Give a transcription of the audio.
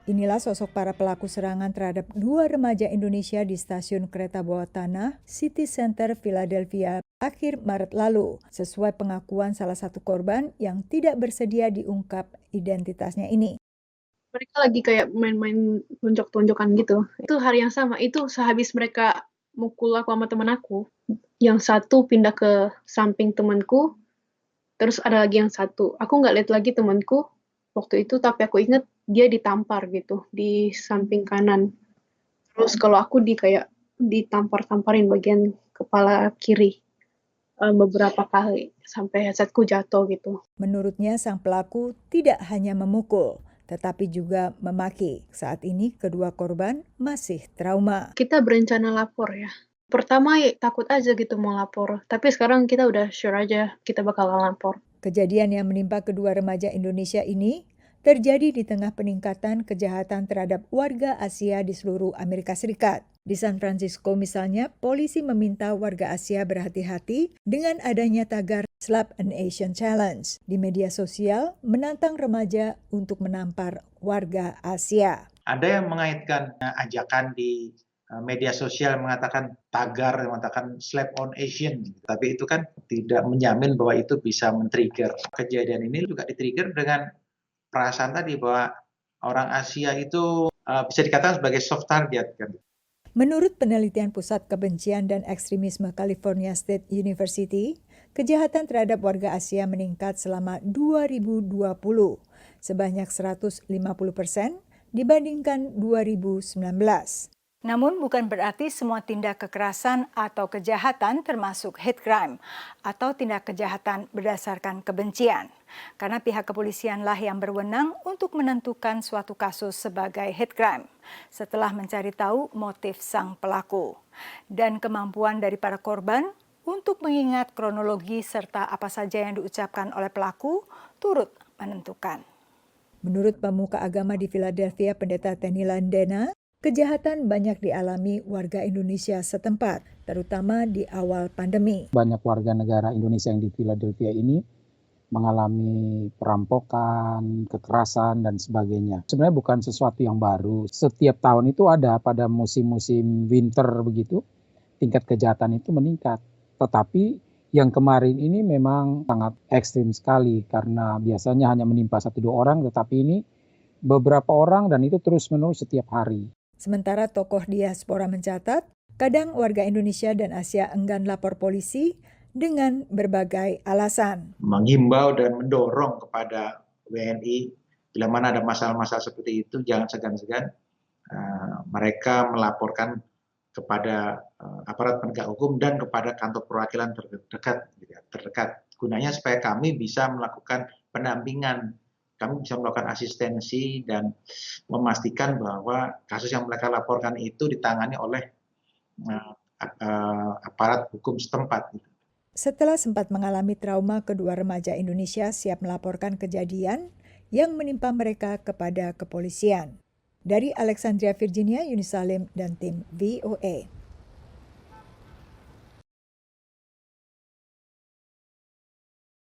Inilah sosok para pelaku serangan terhadap 2 remaja Indonesia di stasiun kereta bawah tanah City Center, Philadelphia akhir Maret lalu, sesuai pengakuan salah satu korban yang tidak bersedia diungkap identitasnya ini. Mereka lagi kayak main-main tonjok-tonjokan gitu. Itu hari yang sama, itu sehabis mereka mukul aku sama teman aku. Yang satu pindah ke samping temanku, terus ada lagi yang satu. Aku nggak lihat lagi temanku waktu itu, tapi aku inget dia ditampar gitu di samping kanan. Terus kalau aku kayak ditampar-tamparin bagian kepala kiri beberapa kali sampai headsetku jatuh gitu. Menurutnya sang pelaku tidak hanya memukul, tetapi juga memaki. Saat ini kedua korban masih trauma. Kita berencana lapor ya. Pertama ya, takut aja gitu mau lapor, tapi sekarang kita udah sure aja kita bakal lapor. Kejadian yang menimpa kedua remaja Indonesia ini terjadi di tengah peningkatan kejahatan terhadap warga Asia di seluruh Amerika Serikat. Di San Francisco misalnya, polisi meminta warga Asia berhati-hati dengan adanya tagar Slap an Asian Challenge di media sosial menantang remaja untuk menampar warga Asia. Ada yang mengaitkan ajakan di media sosial mengatakan tagar, mengatakan slap on Asian. Tapi itu kan tidak menjamin bahwa itu bisa men-trigger. Kejadian ini juga di-trigger dengan perasaan tadi bahwa orang Asia itu bisa dikatakan sebagai soft target kan. Menurut penelitian Pusat Kebencian dan Ekstremisme California State University, kejahatan terhadap warga Asia meningkat selama 2020 sebanyak 150% dibandingkan 2019. Namun bukan berarti semua tindak kekerasan atau kejahatan termasuk hate crime atau tindak kejahatan berdasarkan kebencian. Karena pihak kepolisianlah yang berwenang untuk menentukan suatu kasus sebagai hate crime setelah mencari tahu motif sang pelaku dan kemampuan dari para korban untuk mengingat kronologi serta apa saja yang diucapkan oleh pelaku turut menentukan. Menurut pemuka agama di Philadelphia, Pendeta Tenny Landena, kejahatan banyak dialami warga Indonesia setempat, terutama di awal pandemi. Banyak warga negara Indonesia yang di Philadelphia ini mengalami perampokan, kekerasan, dan sebagainya. Sebenarnya bukan sesuatu yang baru. Setiap tahun itu ada pada musim-musim winter begitu, tingkat kejahatan itu meningkat. Tetapi yang kemarin ini memang sangat ekstrim sekali karena biasanya hanya menimpa 1-2 orang, tetapi ini beberapa orang dan itu terus-menerus setiap hari. Sementara tokoh diaspora mencatat, kadang warga Indonesia dan Asia enggan lapor polisi dengan berbagai alasan. Menghimbau dan mendorong kepada WNI, bila mana ada masalah-masalah seperti itu, jangan segan-segan mereka melaporkan kepada aparat penegak hukum dan kepada kantor perwakilan terdekat. Gunanya supaya kami bisa melakukan pendampingan, kami bisa melakukan asistensi dan memastikan bahwa kasus yang mereka laporkan itu ditangani oleh aparat hukum setempat. Setelah sempat mengalami trauma, kedua remaja Indonesia siap melaporkan kejadian yang menimpa mereka kepada kepolisian. Dari Alexandria, Virginia, Yuni Salim dan tim VOA.